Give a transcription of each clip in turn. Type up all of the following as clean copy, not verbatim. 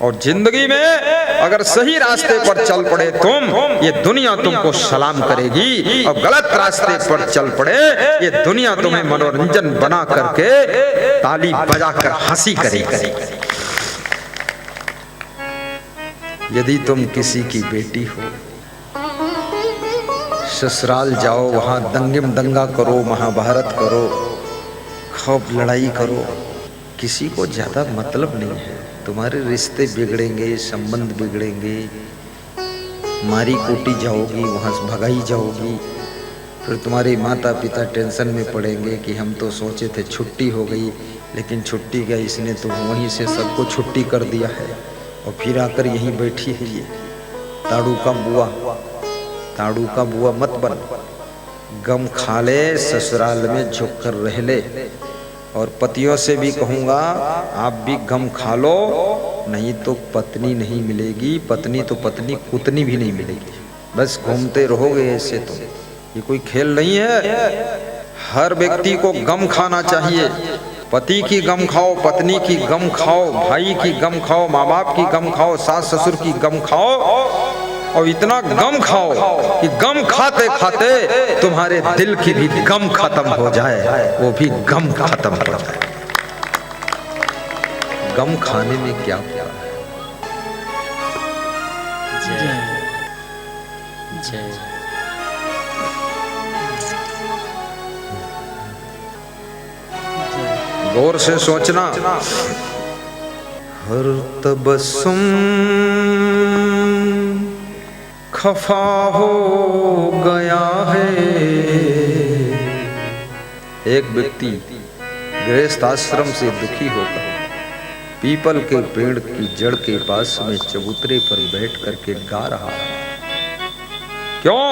और जिंदगी में अगर सही रास्ते पर चल पड़े तुम, ये दुनिया तुमको सलाम करेगी, और गलत रास्ते पर चल पड़े ये दुनिया तुम्हें मनोरंजन बना करके ताली बजाकर हंसी करेगी। यदि तुम किसी की बेटी हो, ससुराल जाओ, वहां दंगा करो, महाभारत करो, खूब लड़ाई करो, किसी को ज्यादा मतलब नहीं है। तुम्हारे रिश्ते बिगड़ेंगे, संबंध बिगड़ेंगे, मारी कूटी जाओगी, वहाँ से भगाई जाओगी। फिर तुम्हारे माता पिता टेंशन में पड़ेंगे कि हम तो सोचे थे छुट्टी हो गई, लेकिन छुट्टी क्या, इसने तो वहीं से सबको छुट्टी कर दिया है और फिर आकर यहीं बैठी है। ये ताड़ू का बुआ मत बन, गम खा ले, ससुराल में झुक कर रह ले। और पतियों से भी कहूँगा आप भी गम खा लो, नहीं तो पत्नी नहीं मिलेगी, पत्नी तो पत्नी कुतनी भी नहीं मिलेगी। बस घूमते रहोगे ऐसे। तो ये कोई खेल नहीं है। हर व्यक्ति को गम खाना चाहिए। पति की गम खाओ, पत्नी की गम खाओ, भाई की गम खाओ, माँ बाप की गम खाओ, सास ससुर की गम खाओ, और इतना गम खाओ कि गम खाते खाते तुम्हारे दिल की भी गम खत्म हो जाए, वो भी गम खत्म हो जाए। गम खाने में क्या क्या है? जय जय गौर से सोचना। हर तबस्सुम खफा हो गया है। एक व्यक्ति गृहस्थ आश्रम से दुखी होकर पीपल के पेड़ की जड़ के पास में चबूतरे पर बैठ करके गा रहा है। क्यों?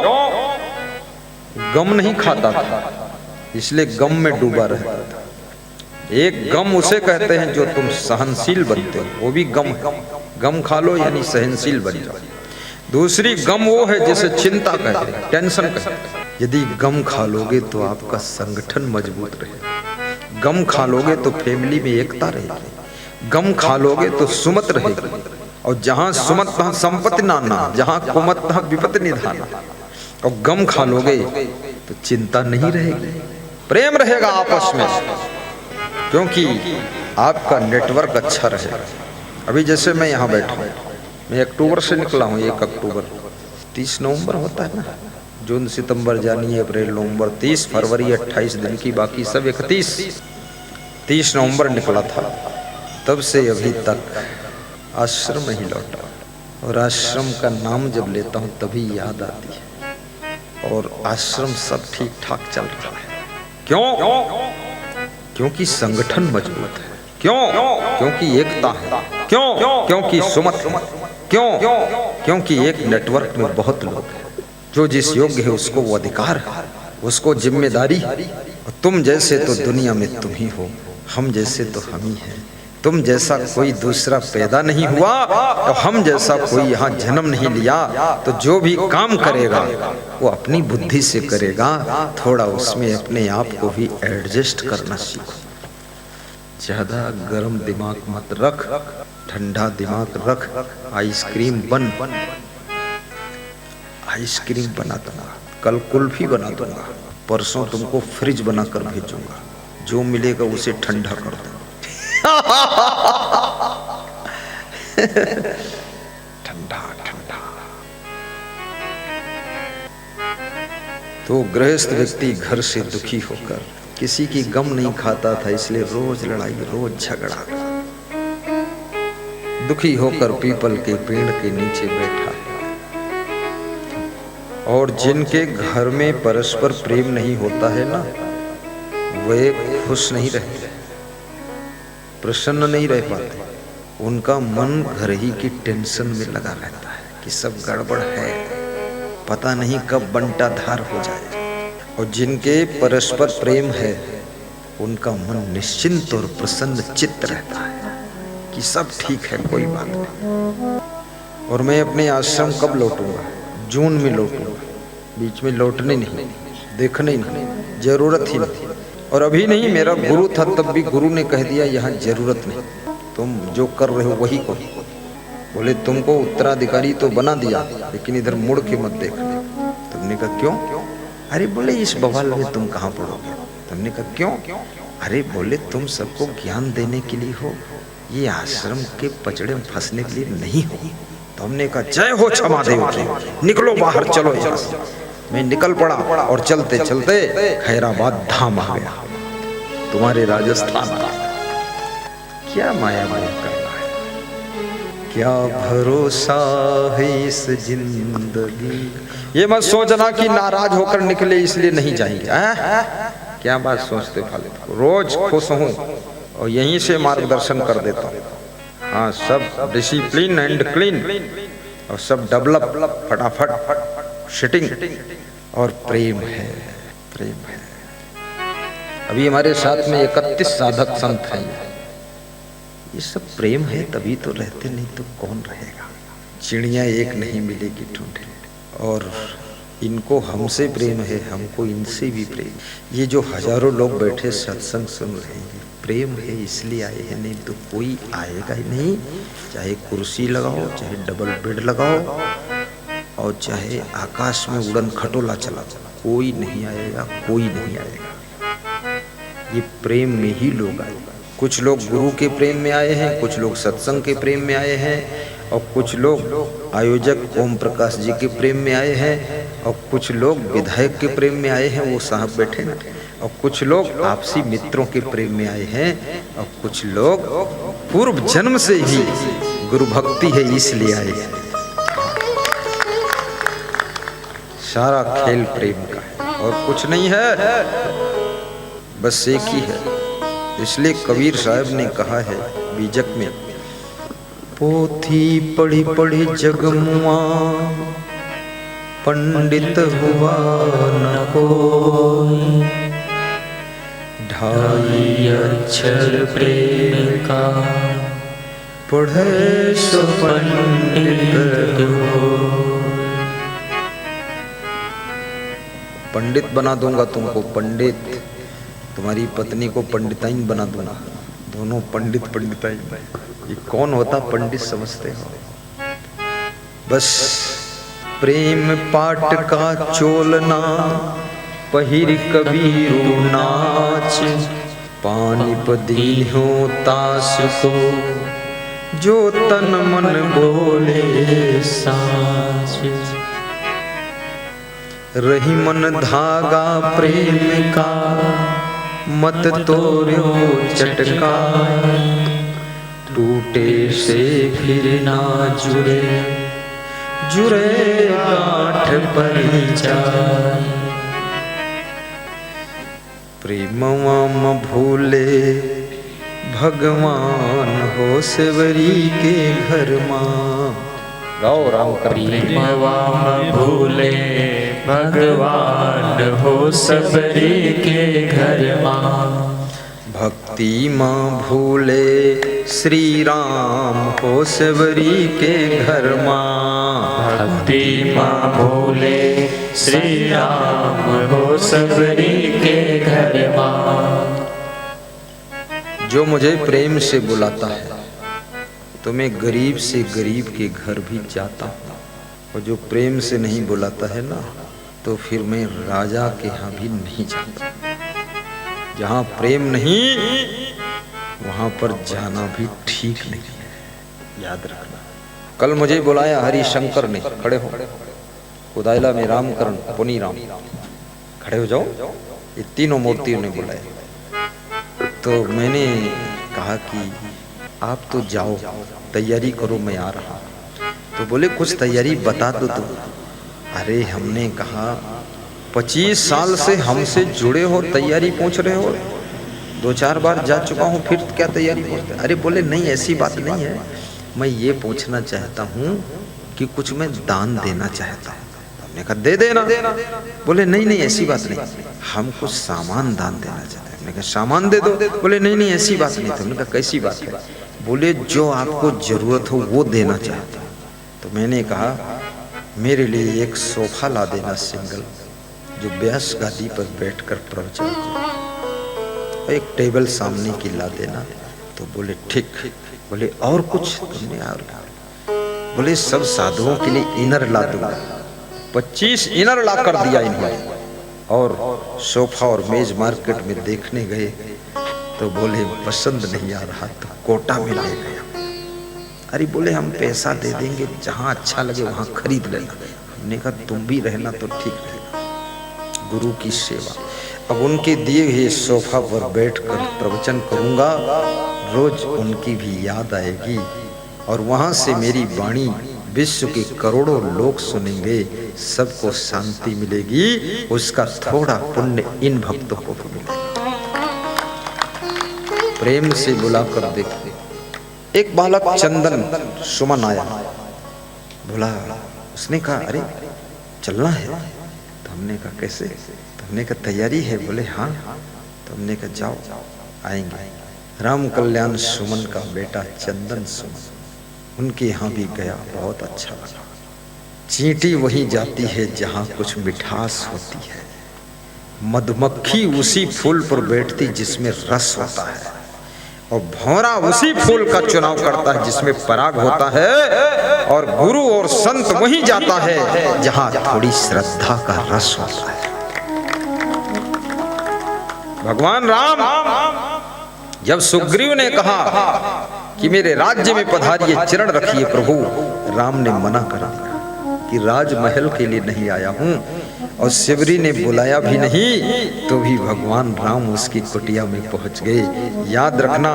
गम नहीं खाता था, इसलिए गम में डूबा रहता था। एक गम उसे कहते हैं जो तुम सहनशील बनते हो, वो भी गम है। गम खा लो यानी सहनशील बन जाओ। दूसरी गम वो है जिसे चिंता कहते हैं, टेंशन कहते हैं। यदि गम खा लोगे तो आपका संगठन मजबूत रहेगा, गम खा लोगे तो फैमिली में एकता रहेगी, गम खा लोगे तो सुमत रहेगी, और जहां सुमत तहां संपत्ति नाना, जहां कुमत तहां विपत्ति निधाना। और गम खा लोगे तो चिंता नहीं रहेगी, प्रेम रहेगा आपस में, क्योंकि आपका नेटवर्क अच्छा रहेगा। अभी जैसे मैं यहाँ बैठा हूँ, मैं अक्टूबर से निकला हूँ। 1 अक्टूबर, 30 नवंबर होता है ना, जून सितंबर जनवरी अप्रैल नवंबर, 30 फरवरी 28 दिन की, बाकी सब 30 नवंबर निकला था। तब से अभी तक आश्रम नहीं लौटा, और आश्रम का नाम जब लेता हूँ तभी याद आती है। और आश्रम सब ठीक ठाक चल रहा है। क्यों? क्योंकि संगठन मजबूत है। क्यों? क्योंकि एकता है। क्यों? क्योंकि सुमत है। क्यों? क्योंकि एक नेटवर्क में बहुत लोग हैं। जो जिस योग्य है उसको वो अधिकार है, उसको जिम्मेदारी है। और तुम जैसे तो दुनिया में तुम ही हो, हम जैसे तो हम ही हैं। तुम जैसा कोई दूसरा पैदा नहीं हुआ, तो हम जैसा कोई यहाँ जन्म नहीं लिया। तो जो भी काम करेगा वो अपनी बुद्धि से करेगा। थोड़ा उसमें अपने आप को भी एडजस्ट करना सीखो। ज्यादा गर्म दिमाग मत रख, ठंडा दिमाग रख। आइसक्रीम आइसक्रीम बना दूंगा, कल कुल्फी बना दूंगा, परसों तुमको फ्रिज बनाकर भेजूंगा। जो मिलेगा उसे ठंडा कर दूंगा। ठंडा ठंडा। तो गृहस्थ व्यक्ति घर से दुखी होकर किसी की गम नहीं खाता था, इसलिए रोज लड़ाई, रोज झगड़ा। दुखी होकर पीपल के पेड़ के नीचे बैठा है। और जिनके घर में परस्पर प्रेम नहीं होता है ना, वे खुश नहीं रहते, प्रसन्न नहीं रह पाते। उनका मन घर ही की टेंशन में लगा रहता है कि सब गड़बड़ है, पता नहीं कब बंटा धार हो जाए। और जिनके परस्पर प्रेम है उनका मन निश्चिंत और प्रसन्न चित्त रहता है कि सब ठीक है, कोई बात नहीं। और मैं अपने आश्रम कब लौटूंगा? जून में लौटूंगा। बीच में लौटने नहीं, देखने नहीं, जरूरत ही नहीं। और अभी नहीं, मेरा गुरु था तब भी गुरु ने कह दिया यहाँ जरूरत नहीं, तुम जो कर रहे हो वही करो। बोले तुमको उत्तराधिकारी तो बना दिया, लेकिन इधर मुड़ के मत देखना। तुमने कहा क्यों? अरे बोले इस बवाल में तुम कहाँ पढ़ोगे? तुमने कहा क्यों? अरे बोले तुम सबको ज्ञान देने के लिए हो, ये आश्रम के पचड़े में फंसने के लिए नहीं हो। तो हमने कहा जय हो क्षमा देव की, निकलो बाहर, चलो यहाँ से। मैं निकल पड़ा और चलते चलते खैराबाद धाम आ गया, तुम्हारे राजस्थान का। क्या माया माया करना है, क्या भरोसा है इस जिंदगी। ये मत सोचना कि नाराज होकर निकले इसलिए नहीं जाएंगे। क्या बात सोचते फालतू। रोज खुश हूँ और यहीं से मार्गदर्शन कर देता हूँ। हाँ, सब डिसिप्लिन एंड क्लीन और सब डेवलप फटाफट सिटिंग और प्रेम है, प्रेम है। अभी हमारे साथ में 31 साधक संत हैं। ये सब प्रेम है तभी तो रहते, नहीं तो कौन रहेगा। चिड़िया एक नहीं मिलेगी ढूंढे, और इनको हमसे प्रेम है, हमको इनसे भी प्रेम। ये जो हजारों लोग बैठे सत्संग सुन रहे हैं, प्रेम है इसलिए आए हैं, नहीं तो कोई आएगा ही नहीं। चाहे कुर्सी लगाओ, चाहे डबल बेड लगाओ, और चाहे आकाश में उड़न खटोला चला, कोई नहीं आएगा, कोई नहीं आएगा। ये प्रेम में ही लोग आए। कुछ लोग गुरु के प्रेम में आए हैं, कुछ लोग सत्संग के प्रेम में आए हैं, और कुछ लोग आयोजक ओम प्रकाश जी के प्रेम में आए हैं, और कुछ लोग विधायक के प्रेम में आए हैं, वो साहब बैठे ना, और कुछ लोग आपसी मित्रों के प्रेम में आए हैं, और कुछ लोग पूर्व जन्म से ही गुरु भक्ति है इसलिए आए हैं। सारा खेल प्रेम का है और कुछ नहीं है, बस एक ही है। इसलिए कबीर साहब ने कहा है बीजक में, पोथी पढ़ी पढ़ी जगमुआ, पंडित हुआ न कोई, ढाई अक्षर प्रेम का, पढ़े सो पंडित हो। पंडित बना दूंगा तुमको, पंडित। तुम्हारी पत्नी को पंडिताइन बना दूंगा, दोनों पंडित पंडिताइन। ये कौन होता पंडित समझते हो? बस प्रेम पाट का चोलना, पहिर कबीरू नाच, पानी पदी हो तास को, जो तन मन बोले सांस। रही मन धागा प्रेम का, मत तोड़ो चटका, टूटे से फिर ना जुड़े, जुड़े गांठ पर जाए। प्रेमवा म भूले भगवान हो सेवरी के घर माँ। गाओ राम कर। प्रेमवा म भूले भगवान हो सबरी के घर माँ, भक्ति माँ भूले श्री राम हो सेवरी के घर माँ। भक्ति माँ भूले श्री राम हो सबरी के घर माँ। जो मुझे प्रेम से बुलाता है तो मैं गरीब से गरीब के घर भी जाता हूँ, और जो प्रेम से नहीं बुलाता है ना, तो फिर मैं राजा के यहाँ भी नहीं जाता। जहाँ प्रेम नहीं वहाँ पर जाना भी ठीक नहीं है, याद रखना। कल मुझे बुलाया हरिशंकर ने, खड़े हो। उदायला में रामकरण, पुनी राम, खड़े हो जाओ। ये तीनों मूर्तियों ने बुलाया। तो मैंने कहा कि आप तो जाओ, तैयारी करो, मैं आ रहा। तो बोले कुछ तैयारी बता दो तुम। अरे हमने कहा 25 साल से हमसे जुड़े हो, तैयारी पूछ रहे हो? 2-4 बार जा चुका हूँ, फिर क्या तैयारी पूछते? अरे बोले नहीं, ऐसी बात नहीं है, मैं ये पूछना चाहता हूँ कि कुछ मैं दान देना चाहता हूँ। हमने कहा दे देना। बोले नहीं नहीं, ऐसी बात नहीं, हम कुछ सामान दान देना चाहते हैं। हमने कहा सामान दे दो। बोले नहीं नहीं, ऐसी बात नहीं। तो हमने कहा कैसी बात है? बोले जो आपको जरूरत हो वो देना चाहते हैं। तो मैंने कहा मेरे लिए एक सोफा ला देना सिंगल, जो व्यास गादी पर बैठकर प्रवचन, एक टेबल सामने की ला देना। तो बोले ठीक। बोले और कुछ? तुमने और बोले सब साधुओं के लिए इनर ला दूंगा। 25 इनर ला कर दिया इन्होंने। और सोफा और मेज मार्केट में देखने गए तो बोले पसंद नहीं आ रहा तो कोटा में ले गया। अरे बोले हम पैसा दे देंगे, जहां अच्छा लगे वहां खरीद लेना। हमने कहा तुम भी रहना तो ठीक रहेगा। गुरु की सेवा। अब उनके दिए हुए सोफा पर बैठकर प्रवचन करूंगा, रोज उनकी भी याद आएगी और वहां से मेरी वाणी विश्व के करोड़ों लोग सुनेंगे, सबको शांति मिलेगी। उसका थोड़ा पुण्य इन भक्तों को भी मिलेगा। प्रेम से बुलाकर देखते। एक बालक चंदन सुमन आया, बोला, उसने कहा अरे चलना है। तो हमने कहा कैसे? तो हमने कहा तैयारी है। बोले हाँ। तो हमने कहा जाओ, आएंगे। राम कल्याण सुमन का बेटा चंदन सुमन, उनके यहाँ भी गया, बहुत अच्छा लगा। चींटी वहीं जाती है जहाँ कुछ मिठास होती है, मधुमक्खी उसी फूल पर बैठती जिसमें रस होता है, और भौरा उसी फूल का चुनाव करता है जिसमें पराग होता है, और गुरु और संत वहीं जाता है जहाँ थोड़ी श्रद्धा का रस होता है। भगवान राम जब सुग्रीव ने कहा कि मेरे राज्य में पधारिए, चरण रखिए प्रभु, राम ने मना कर दिया कि राजमहल के लिए नहीं आया हूं, और शिवरी ने बुलाया भी नहीं तो भी भगवान राम उसकी कुटिया में पहुंच गए। याद रखना,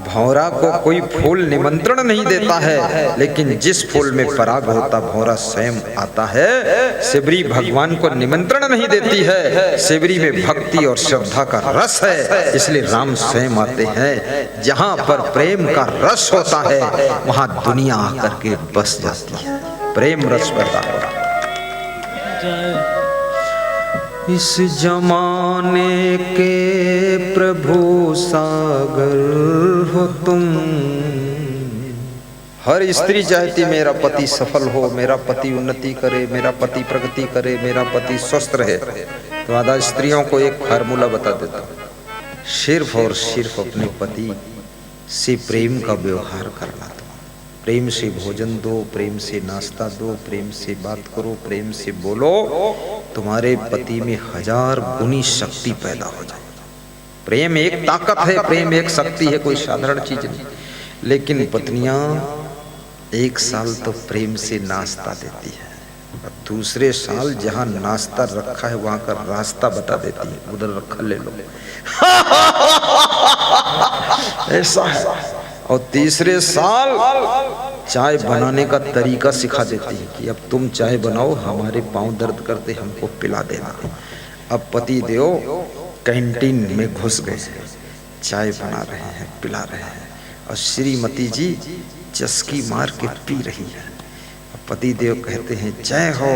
भौरा को कोई फूल निमंत्रण नहीं देता है, लेकिन जिस फूल में पराग होता भौरा स्वयं आता है। शिवरी भगवान को निमंत्रण नहीं देती है, शिवरी में भक्ति और श्रद्धा का रस है, इसलिए राम स्वयं आते हैं। जहां पर प्रेम का रस होता है वहां दुनिया आकर के बस जाती है। प्रेम रस पैदा होता है। इस जमाने के प्रभु सागर हो तुम। हर स्त्री चाहती मेरा पति सफल हो, मेरा पति उन्नति करे, मेरा पति प्रगति करे, मेरा पति स्वस्थ रहे। तो आधा स्त्रियों को एक फार्मूला बता देता हूं, सिर्फ और सिर्फ अपने पति से प्रेम का व्यवहार करना। दो प्रेम से भोजन दो, प्रेम से नाश्ता दो, प्रेम से बात करो, प्रेम से बोलो, तुम्हारे पति में 1000 गुनी शक्ति पैदा हो जाए। प्रेम एक ताकत है, प्रेम एक शक्ति है, कोई साधारण चीज नहीं। लेकिन पत्नियां 1 साल तो प्रेम से नाश्ता देती है, और दूसरे साल जहां नाश्ता रखा है वहां का रास्ता बता देती है, उधर रखा ले लो। ऐसा है। और तीसरे साल चाय बनाने का तरीका सिखा देती है कि अब तुम चाय बनाओ, हमारे पांव दर्द करते, हमको पिला देना। अब पति देव कैंटीन में घुस गए, चाय बना रहे हैं, पिला रहे हैं, और श्रीमती जी चस्की मार के पी रही है। पति देव कहते हैं जय हो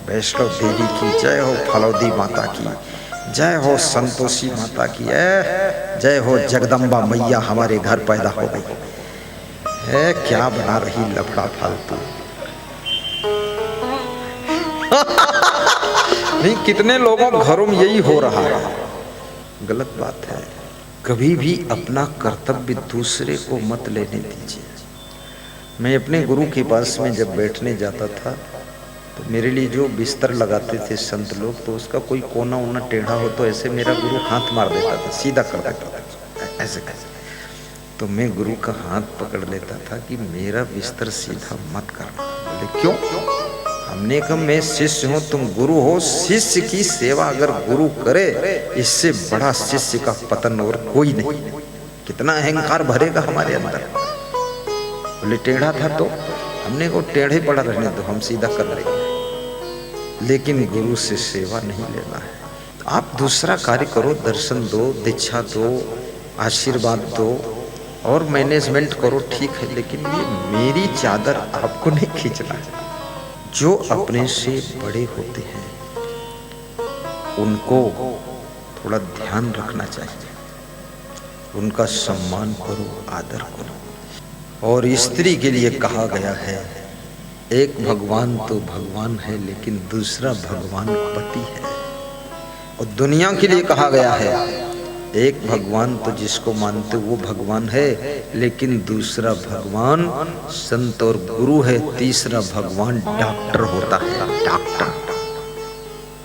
वैष्णव देवी की, जय हो फलौदी माता की, जय हो संतोषी माता की, जय हो जगदम्बा मैया हमारे घर पैदा हो गई है। क्या बना रही लफड़ा फालतू। नहीं, कितने लोगों घरों में यही हो रहा है, गलत बात है। कभी भी अपना कर्तव्य दूसरे को मत लेने दीजिए। मैं अपने गुरु के पास में जब बैठने जाता था तो मेरे लिए जो बिस्तर लगाते थे संत लोग, तो उसका कोई कोना वोना टेढ़ा हो तो ऐसे मेरा गुरु हाथ मार देता था, सीधा कर देता था ऐसे कैसे। तो मैं गुरु का हाथ पकड़ लेता था कि मेरा बिस्तर सीधा मत करना। बोले क्यों? हमने कहा मैं शिष्य हूँ, तुम गुरु हो। शिष्य की सेवा अगर गुरु करे, इससे बड़ा शिष्य का पतन और कोई नहीं। कितना अहंकार भरेगा हमारे अंदर। बोले टेढ़ा था तो हमने को टेढ़े पड़ा रहने दो, हम सीधा कर लेंगे, लेकिन गुरु से सेवा नहीं लेना है। आप दूसरा कार्य करो, दर्शन दो, दीक्षा दो, आशीर्वाद दो और मैनेजमेंट करो, ठीक है, लेकिन ये मेरी चादर आपको नहीं खींचना है। जो अपने से बड़े होते हैं उनको थोड़ा ध्यान रखना चाहिए, उनका सम्मान करो, आदर करो। और स्त्री के लिए कहा गया है, एक भगवान तो भगवान है लेकिन दूसरा भगवान पति है। और दुनिया के लिए कहा गया है, एक भगवान तो जिसको मानते वो भगवान है, लेकिन दूसरा भगवान संत और गुरु है, तीसरा भगवान डॉक्टर होता है, डॉक्टर।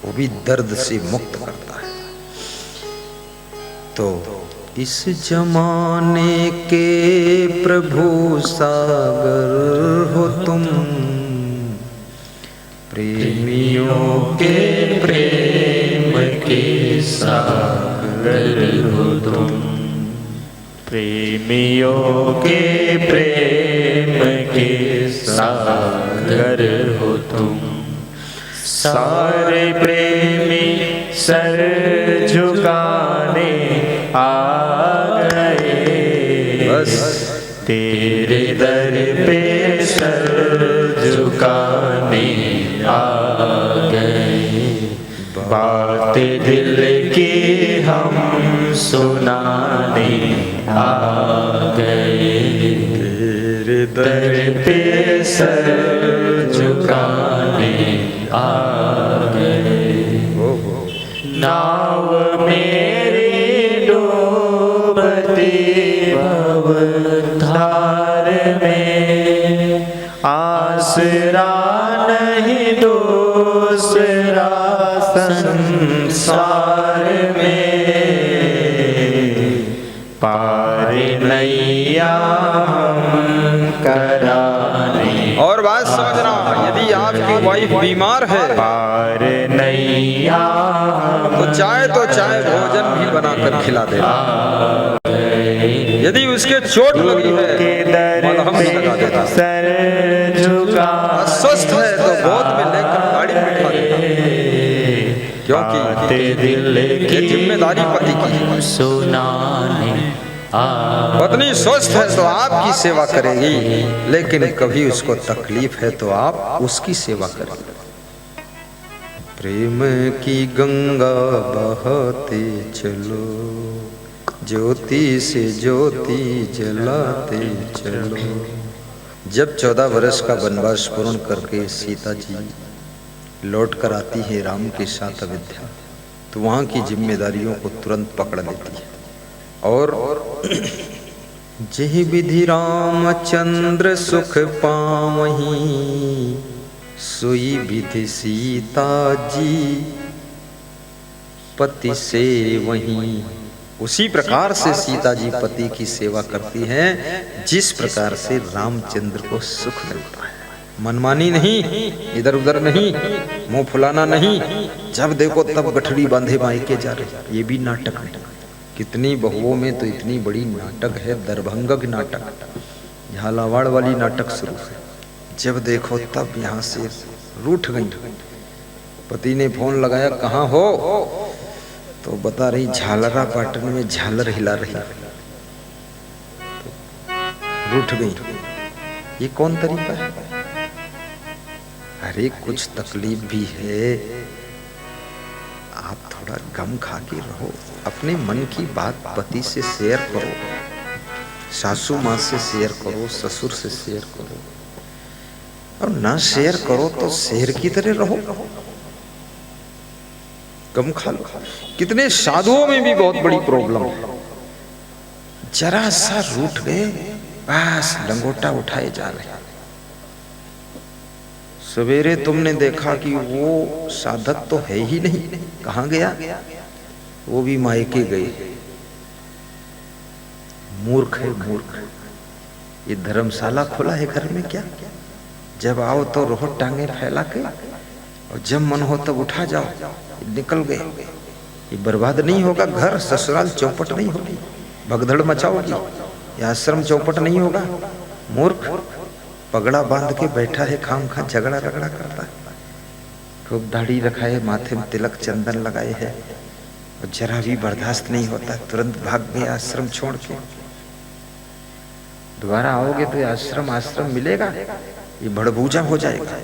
वो भी दर्द से मुक्त करता है। तो इस जमाने के प्रभु सागर हो तुम, प्रेमियों के प्रेम के सागर हो तुम, प्रेमियों के प्रेम के सागर हो तुम। सारे प्रेमी सर झुकाने आ गए, बस तेरे दर पे सर झुकाने आ गए। बात दिल की हम सुनाने आ गए, तेरे दर पे सर झुकाने आ गए। नाव मेरी डूबती भव धार में, आसरा नहीं दूसरा संसार में, पार नैया हम कराने। और बात समझना, यदि आपकी वाइफ बीमार है, पार नैया तो चाहे भोजन भी बनाकर खिला देना। यदि उसके चोट लगी है, मलहम लगा देना। सर झुका, अस्वस्थ है तो गोद में लेकर गाड़ी में बिठा देना, क्योंकि ये जिम्मेदारी पति की है। सुनाने पत्नी स्वस्थ है तो आपकी सेवा करेगी, लेकिन कभी उसको तकलीफ है तो आप उसकी सेवा करेंगे। प्रेम की गंगा बहाते चलो, ज्योति से ज्योति जलाते चलो। जब 14 वर्ष का वनवास पूर्ण करके सीता जी लौट कर आती है राम के साथ अयोध्या, तो वहाँ की जिम्मेदारियों को तुरंत पकड़ लेती है। और जहि विधि रामचंद्र सुख पावहीं, सोई विधि सीता जी पति से वहीं। उसी प्रकार से सीता जी पति की सेवा करती हैं, जिस प्रकार से रामचंद्र को सुख मिलता है। मनमानी नहीं, इधर उधर नहीं, मुंह फुलाना नहीं, जब देखो तब गठड़ी बांधे मायके जा रहे। ये भी नाटक है। कितनी बहुओं में तो इतनी बड़ी नाटक है, दरभंगा नाटक, झालावाड़ वाली नाटक शुरू है। जब देखो तब यहाँ से रूठ गई। पति ने फोन लगाया, कहाँ हो? तो बता रही झालरा पाटन में झालर हिला रही। तो रूठ गई। ये कौन तरीका है? अरे कुछ तकलीफ भी है, आप थोड़ा गम खा के रहो, अपने मन की बात पति से शेयर करो, सासू माँ से शेयर करो, ससुर से शेयर करो, और ना शेयर करो तो शेर की तरह रहो, गम खा लो। कितने साधुओं में भी बहुत बड़ी प्रॉब्लम है, जरा सा रूठ गए बस लंगोटा उठाए जा रहे। सवेरे तुमने देखा कि वो साधक तो है ही नहीं, कहाँ गया? वो भी मायके गए। मूर्ख है मूर्ख। ये धर्मशाला खुला है घर में क्या? जब आओ तो रहो टांगे फैला के, और जब मन हो तब उठा जाओ, निकल गए। ये बर्बाद नहीं होगा घर, ससुराल चौपट नहीं होगी, भगदड़ मचाओगी, ये आश्रम चौपट नहीं होगा। मूर्ख, पगड़ा बांध के बैठा है, खाम खा झगड़ा रगड़ा करता है, खूब दाढ़ी रखा है, माथे में तिलक चंदन लगाए है, और जरा भी बर्दाश्त नहीं होता, तुरंत भाग गए आश्रम छोड़ के। दोबारा आओगे तो आश्रम मिलेगा? ये भड़बूजा हो जाएगा।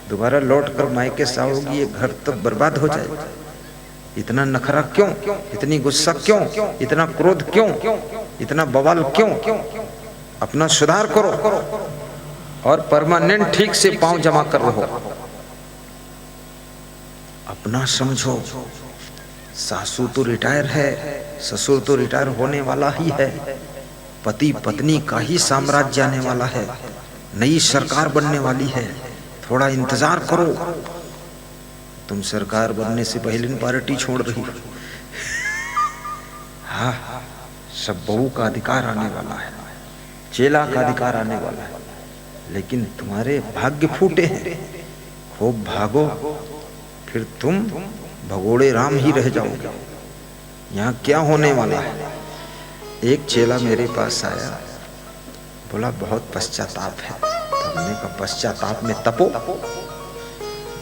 दोबारा लौट कर मायके से आओगी, ये घर तो बर्बाद हो जाएगा। इतना नखरा क्यों? इतनी गुस्सा क्यों? इतना क्रोध क्यों? इतना बवाल क्यों? अपना सुधार करो और परमानेंट ठीक से पांव जमा कर रहो। अपना समझो, सासू तो रिटायर है, ससुर तो रिटायर होने वाला ही है, पति पत्नी का ही साम्राज्य आने वाला है, नई सरकार बनने वाली है, थोड़ा इंतजार करो। तुम सरकार बनने से पहले पार्टी छोड़ रही हो। हाँ, सब बहू का अधिकार आने वाला है, चेला का अधिकार आने वाला है, लेकिन तुम्हारे भाग्य फूटे हैं। खूब भागो, फिर तुम भगोड़े राम ही रह जाओगे। यहाँ क्या होने वाला है? एक चेला मेरे पास आया, बोला बहुत पश्चाताप है। तो हमने कहा पश्चाताप में तपो।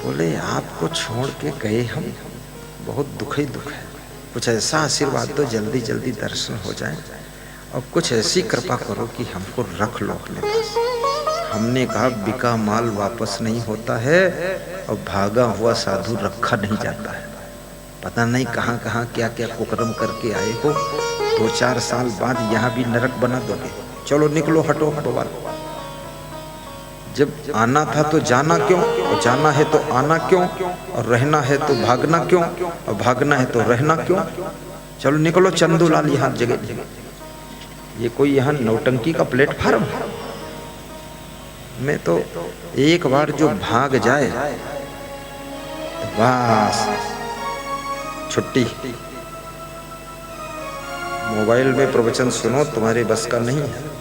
बोले आपको छोड़ के गए हम, बहुत दुख ही दुख है, कुछ ऐसा आशीर्वाद दो जल्दी जल्दी दर्शन हो जाए, और कुछ ऐसी कृपा करो कि हमको रख लो अपने पास। हमने कहा बिका माल वापस नहीं होता है, और भागा हुआ साधु रखा नहीं जाता है। पता नहीं कहाँ कहाँ क्या क्या कुकर्म करके आए हो, 2-4 साल बाद यहाँ भी नरक बना दोगे। चलो निकलो, हटो बवाल। जब आना था तो जाना क्यों, और जाना है तो आना क्यों, और रहना है तो भागना क्यों, और भागना है तो रहना क्यों। चलो निकलो चंदूलाल, यहाँ जगह। ये कोई यहाँ नौटंकी का प्लेटफार्म में तो एक बार जो भाग जाए बस छुट्टी। मोबाइल में प्रवचन सुनो, तुम्हारे बस का नहीं है।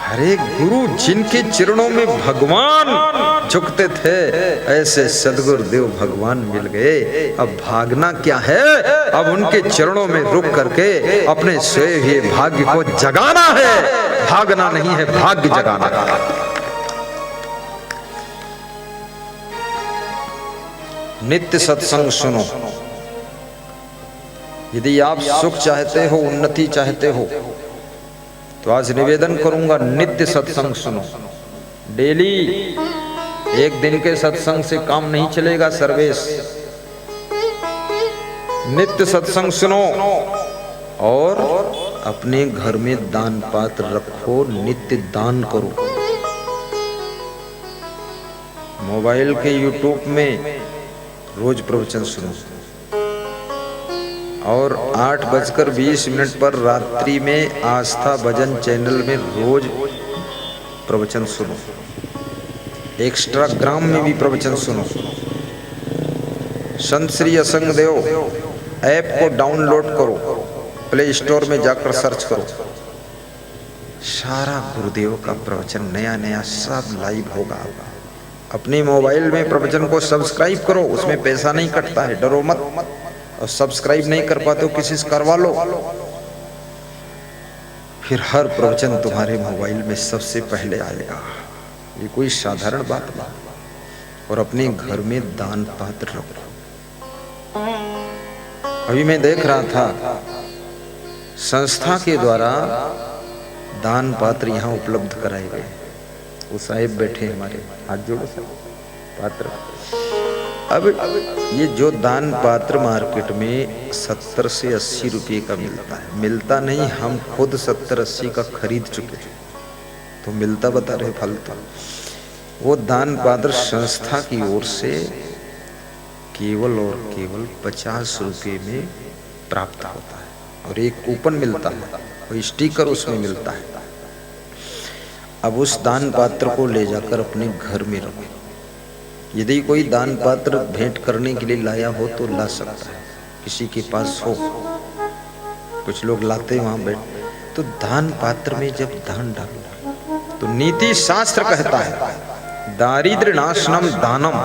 हरे गुरु जिनके चरणों में भगवान झुकते थे, ऐसे सदगुरुदेव भगवान मिल गए। अब भागना क्या है, अब उनके चरणों में रुक करके अपने सोए हुए भाग्य को जगाना है। भागना नहीं है, भाग्य जगाना है। नित्य सत्संग सुनो। यदि आप सुख चाहते हो, उन्नति चाहते हो, तो आज निवेदन करूंगा, नित्य सत्संग सुनो। डेली, एक दिन के सत्संग से काम नहीं चलेगा सर्वेश। नित्य सत्संग सुनो, और अपने घर में दान पात्र रखो, नित्य दान करो। मोबाइल के यूट्यूब में रोज प्रवचन सुनो, और 8:20 पर रात्रि में आस्था भजन चैनल में रोज प्रवचन सुनो। एक्स्ट्राग्राम में भी प्रवचन सुनो। संत श्री असंग देव ऐप को डाउनलोड करो, प्ले स्टोर में जाकर सर्च करो। सारा गुरुदेव का प्रवचन नया नया सब लाइव होगा। अपने मोबाइल में प्रवचन को सब्सक्राइब करो, उसमें पैसा नहीं कटता है, डरो मत। और सब्सक्राइब नहीं कर पाते हो, किसी से करवा लो, फिर हर प्रवचन तुम्हारे मोबाइल में सबसे पहले आएगा। ये कोई साधारण बात नहीं। और अपने घर में दान पात्र रखो। अभी मैं देख रहा था, संस्था के द्वारा दान पात्र यहाँ उपलब्ध कराए गए। वो साहिब बैठे हमारे, हाथ जोड़ो साहब, पात्र। अब ये जो दान पात्र मार्केट में 70 से 80 रुपये का मिलता है, मिलता नहीं, हम खुद 70-80 का खरीद चुके, तो मिलता बता रहे फालतू। वो दान पात्र संस्था की ओर से केवल और केवल 50 रुपये में प्राप्त होता है, और एक कूपन मिलता है, और स्टिकर उसमें मिलता है। अब उस दान पात्र को ले जाकर अपने घर में रखो। यदि कोई दान पात्र भेंट करने के लिए लाया हो तो ला सकता है, किसी के पास हो। कुछ लोग लाते वहां बैठ, तो दान पात्र में जब दान डालो तो नीति शास्त्र कहता है, दारिद्र नाशनम दानम।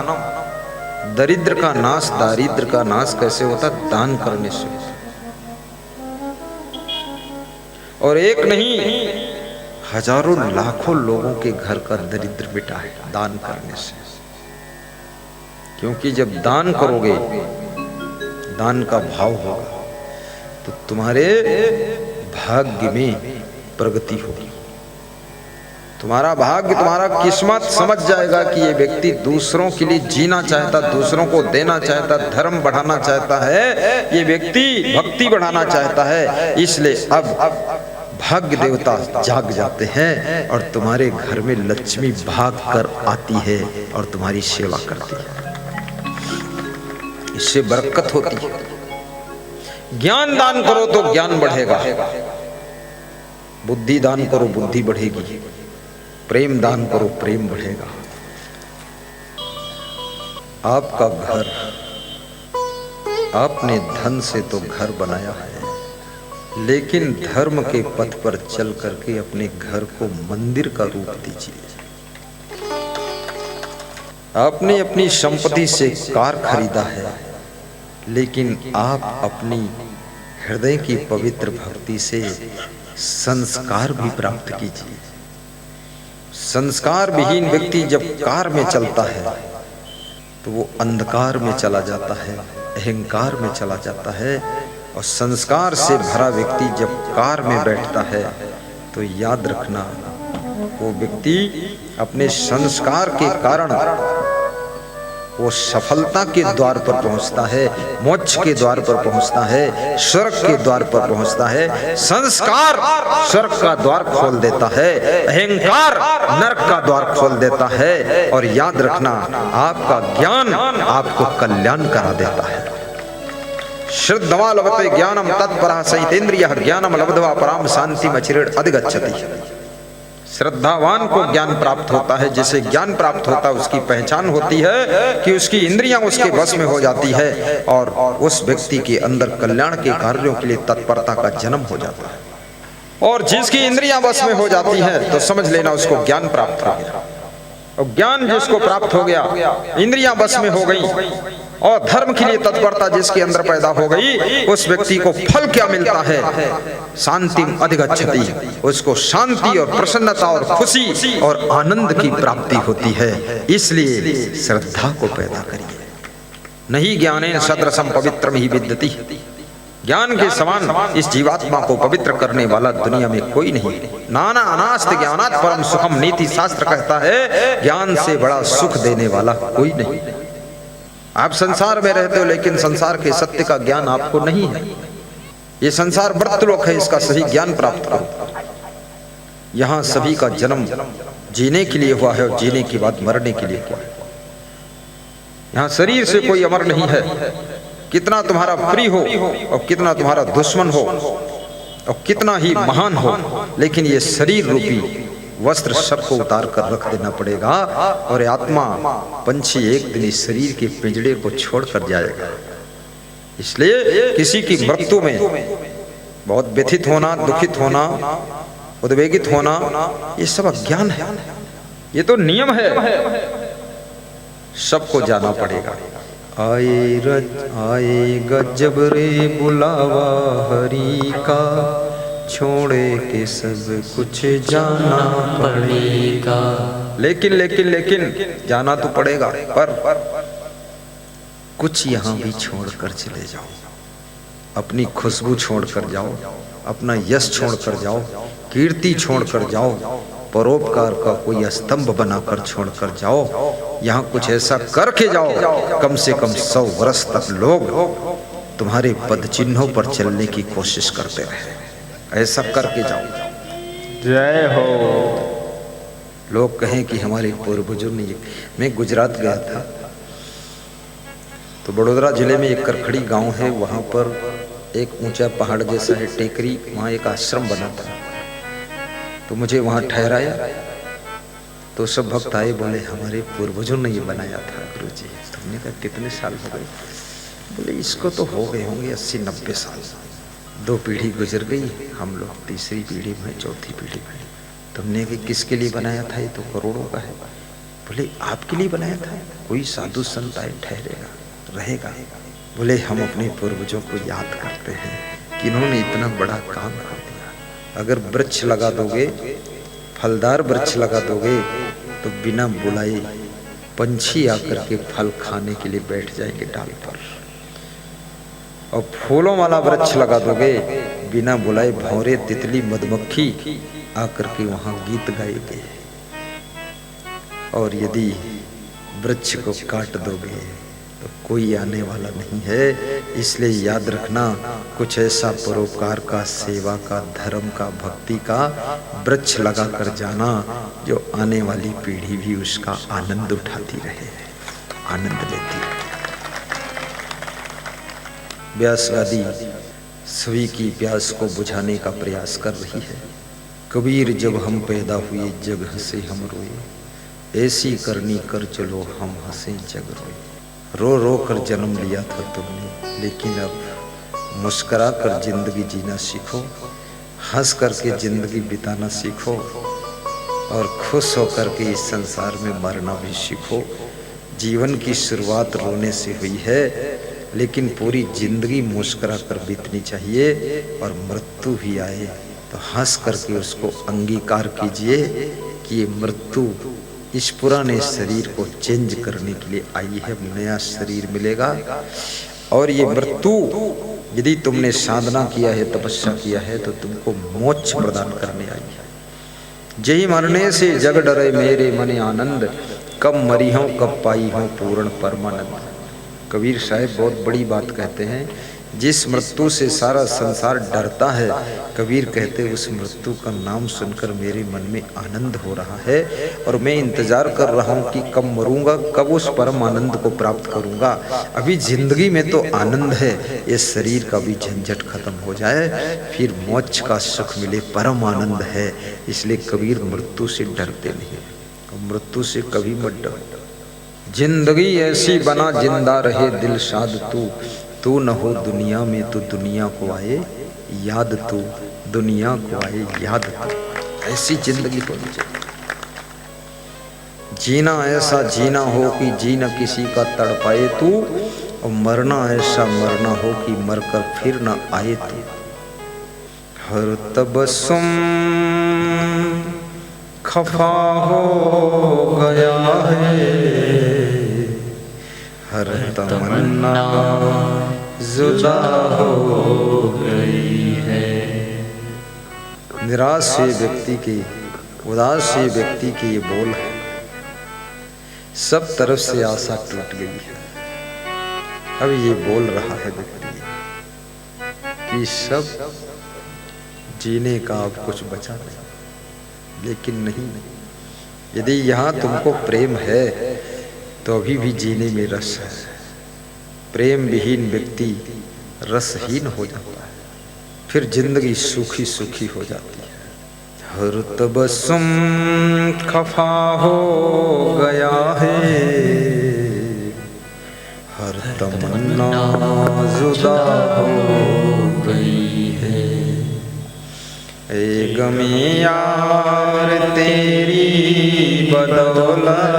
दरिद्र का नाश, दारिद्र का नाश कैसे होता? दान करने से। और एक नहीं, हजारों लाखों लोगों के घर का दरिद्र मिटा है दान करने से। क्योंकि जब दान करोगे, दान का भाव होगा, तो तुम्हारे भाग्य में प्रगति होगी। तुम्हारा भाग्य, तुम्हारा किस्मत समझ जाएगा कि ये व्यक्ति दूसरों के लिए जीना चाहता, दूसरों को देना चाहता, धर्म बढ़ाना चाहता है, ये व्यक्ति भक्ति बढ़ाना चाहता है। इसलिए अब भाग्य देवता जाग जाते हैं और तुम्हारे घर में लक्ष्मी भाग कर आती है और तुम्हारी सेवा करती है। इससे बरकत होती है। ज्ञान दान करो तो ज्ञान बढ़ेगा, बुद्धि दान करो बुद्धि बढ़ेगी, प्रेम दान करो प्रेम बढ़ेगा। आपका घर, आपने धन से तो घर बनाया है, लेकिन धर्म के पथ पर चल करके अपने घर को मंदिर का रूप दीजिए। आपने अपनी संपत्ति से कार खरीदा है, लेकिन आप अपनी हृदय की पवित्र भक्ति से संस्कार भी प्राप्त कीजिए। संस्कार विहीन व्यक्ति जब कार में चलता है तो वो अंधकार में चला जाता है, अहंकार में चला जाता है। और संस्कार से भरा व्यक्ति जब कार में बैठता है तो याद रखना, वो व्यक्ति अपने संस्कार के कारण वो सफलता के द्वार पर पहुंचता है, मोक्ष के द्वार पर पहुंचता है, स्वर्ग के द्वार पर पहुंचता है। संस्कार स्वर्ग का द्वार खोल देता है, अहंकार नरक का द्वार खोल देता है। और याद रखना, आपका ज्ञान आपको कल्याण करा देता है। श्रद्धा लभते ज्ञानम तत्परः सहितेन्द्रियः ज्ञानम लब्ध्वा पराम शांतिम अचिरेण अधिगच्छति। श्रद्धावान को ज्ञान प्राप्त होता है। जिसे ज्ञान प्राप्त होता है उसकी पहचान होती है कि उसकी इंद्रियां उसके वश में हो जाती है और उस व्यक्ति के अंदर कल्याण के कार्यों के लिए तत्परता का जन्म हो जाता है। और जिसकी इंद्रियां वश में हो जाती है तो समझ लेना उसको ज्ञान प्राप्त हो गया। और ज्ञान जिसको प्राप्त हो गया, इंद्रियां वश में हो गई और धर्म के लिए तत्परता जिसके अंदर पैदा हो गई, उस व्यक्ति को फल क्या मिलता है? शांतिम अधिगच्छति। उसको शांति और प्रसन्नता और खुशी और आनंद की प्राप्ति होती है। इसलिए श्रद्धा को पैदा करिए। नहीं ज्ञानेन सदृशं पवित्रम ही विद्यति। ज्ञान के समान इस जीवात्मा को पवित्र करने वाला दुनिया में कोई नहीं। नाना अनास्त ज्ञानात् परम सुखम, नीति शास्त्र कहता है ज्ञान से बड़ा सुख देने वाला कोई नहीं। आप संसार में रहते हो लेकिन संसार के सत्य का ज्ञान आपको नहीं है। ये संसार मृत्युलोक है, इसका सही ज्ञान प्राप्त करो। यहाँ सभी का जन्म जीने के लिए हुआ है और जीने के बाद मरने के लिए हुआ है। यहाँ शरीर से कोई अमर नहीं है। कितना तुम्हारा प्रिय हो और कितना तुम्हारा दुश्मन हो और कितना ही महान हो, लेकिन ये शरीर रूपी वस्त्र सबको उतार कर रख देना पड़ेगा। और आत्मा पंछी एक दिन इस शरीर के पिंजड़े को छोड़ कर जाएगा। इसलिए किसी की मृत्यु में बहुत व्यथित होना, दुखित होना, उद्वेगित होना, ये सब अज्ञान है। ये तो नियम है, सबको जाना पड़ेगा। आएगा जब रे बुलावा हरि का, छोड़े के सब कुछ जाना पड़ेगा। लेकिन लेकिन लेकिन जाना तो पड़ेगा, पर कुछ यहाँ भी छोड़ कर चले जाओ। अपनी खुशबू छोड़ कर जाओ, अपना यश छोड़ कर जाओ, कीर्ति छोड़ कर जाओ, परोपकार का कोई स्तंभ बनाकर छोड़ कर जाओ। यहाँ कुछ ऐसा करके जाओ, कम से कम 100 वर्ष तक लोग तुम्हारे पद चिन्हों पर चलने की कोशिश करते रहे। ऐसा करके जाओ। जय हो। लोग कहें कि हमारे पूर्वजों ने। मैं गुजरात गया था तो बड़ोदरा जिले में एक करखड़ी गांव है, वहां पर एक ऊंचा पहाड़ जैसा है, टेकरी, वहां एक आश्रम बना था। तो मुझे वहां ठहराया तो सब भक्त आए, बोले हमारे पूर्वजों ने ये बनाया था गुरुजी। तुमने कहा कितने साल हो गए? बोले इसको तो हो गए होंगे 80-90 साल। 2 पीढ़ी गुजर गई, हम लोग तीसरी पीढ़ी में, चौथी पीढ़ी में। तुमने कि किसके लिए बनाया था? ये तो करोड़ों का है। बोले आपके लिए बनाया था? कोई साधु संत आए ठहरेगा, रहेगा। बोले हम अपने पूर्वजों को याद करते हैं कि इन्होंने इतना बड़ा काम कर दिया। अगर वृक्ष लगा दोगे, फलदार वृक्ष लगा दोगे, तो बिना बुलाए पंछी आकर के फल खाने के लिए बैठ जाएंगे डाल पर। और फूलों वाला वृक्ष लगा दोगे, बिना बुलाए भौरे, तितली, मधुमक्खी आकर के वहां गीत गाएंगे। और यदि वृक्ष को काट दोगे तो कोई आने वाला नहीं है। इसलिए याद रखना, कुछ ऐसा परोपकार का, सेवा का, धर्म का, भक्ति का वृक्ष लगा कर जाना जो आने वाली पीढ़ी भी उसका आनंद उठाती रहे, आनंद लेती रहे। व्यास आदि सभी की प्यास को बुझाने का प्रयास कर रही है। कबीर जब हम पैदा हुए जग हंसे हम रोए, ऐसी करनी कर चलो हम हंसे जग रोए। रो रो कर जन्म लिया था तुमने, लेकिन अब मुस्करा कर जिंदगी जीना सीखो, हंस करके जिंदगी बिताना सीखो और खुश होकर के इस संसार में मरना भी सीखो। जीवन की शुरुआत रोने से हुई है, लेकिन पूरी जिंदगी मुस्कुरा कर बीतनी चाहिए और मृत्यु भी आए तो हंस करके उसको अंगीकार कीजिए कि ये मृत्यु इस पुराने शरीर को चेंज करने के लिए आई है, नया शरीर मिलेगा। और ये मृत्यु यदि तुमने साधना किया है, तपस्या किया है, तो तुमको मोक्ष प्रदान करने आई है। जही मरने से जग डरे मेरे मने आनंद, कब मरी हूँ कब पाई हूँ पूर्ण परमानंद। कबीर साहब बहुत बड़ी बात कहते हैं, जिस मृत्यु से सारा संसार डरता है, कबीर कहते उस मृत्यु का नाम सुनकर मेरे मन में आनंद हो रहा है और मैं इंतजार कर रहा हूँ कि कब मरूंगा, कब उस परम आनंद को प्राप्त करूंगा। अभी जिंदगी में तो आनंद है, ये शरीर का भी झंझट खत्म हो जाए, फिर मोक्ष का सुख मिले, परम आनंद है। इसलिए कबीर मृत्यु से डरते नहीं, मृत्यु से कभी मत डरो। जिंदगी ऐसी बना जिंदा रहे दिल शाद, तू न हो दुनिया में तो दुनिया को आए याद, तू दुनिया को आए याद, तू ऐसी जिंदगी होनी चाहिए। जीना ऐसा जीना हो कि जी न किसी का तड़पाए तू, और मरना ऐसा मरना हो कि मरकर फिर न आए तू। हर तबस्सुम खफा हो गया है, हर तमन्ना जुदा हो गई है। निराश से व्यक्ति के, उदास से व्यक्ति के ये बोल है, सब तरफ से आशा टूट गई है। अब ये बोल रहा है व्यक्ति कि सब जीने का अब कुछ बचा नहीं, लेकिन नहीं, यदि यहाँ तुमको प्रेम है तो अभी भी जीने में रस है। प्रेम विहीन व्यक्ति रसहीन हो जाता है, फिर जिंदगी सूखी सूखी हो जाती है। हर तबस्सुम खफा हो गया है, हर तमन्ना जुदा हो गई है। ए गमी यार तेरी बदौलत,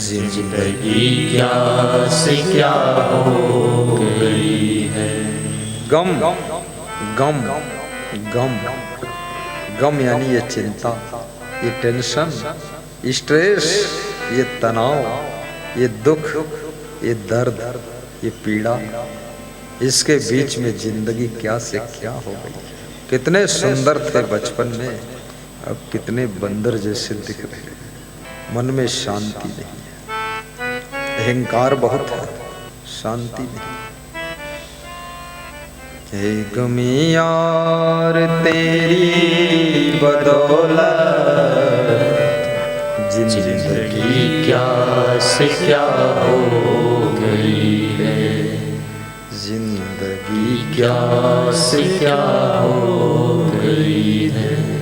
जिंदगी क्या से क्या हो गई है। गम गम गम गम यानी ये चिंता, ये टेंशन, स्ट्रेस, ये तनाव, ये दुख, ये दर्द, ये पीड़ा, इसके बीच में जिंदगी क्या से क्या हो गई। कितने सुंदर थे बचपन में, अब कितने बंदर जैसे दिख रहे हैं। मन में शांति नहीं है, अहंकार बहुत है, शांति नहीं। हे गमी यार तेरी बदौलत, जिंदगी क्या से क्या हो गई है। जिंदगी क्या से क्या हो गई है।